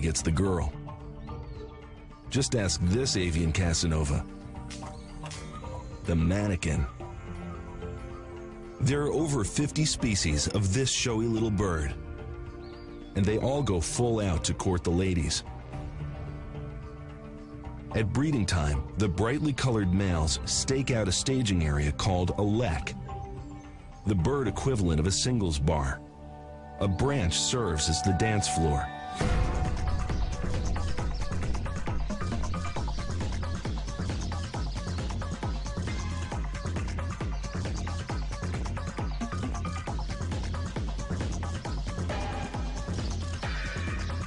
gets the girl. Just ask this avian Casanova, the mannequin. There are over 50 species of this showy little bird, and they all go full out to court the ladies. At breeding time, the brightly colored males stake out a staging area called a lek, the bird equivalent of a singles bar. A branch serves as the dance floor.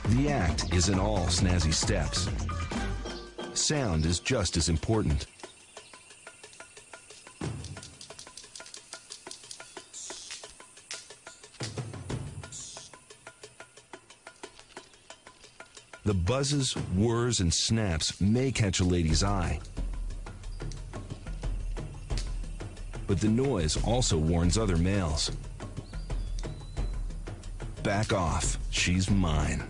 The act isn't all snazzy steps. Sound is just as important. The buzzes, whirs, and snaps may catch a lady's eye. But the noise also warns other males. Back off, she's mine.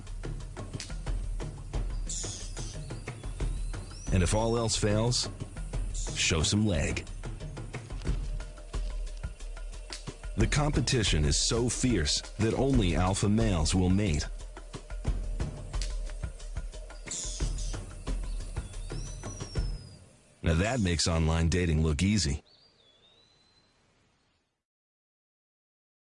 And if all else fails, show some leg. The competition is so fierce that only alpha males will mate. Now that makes online dating look easy.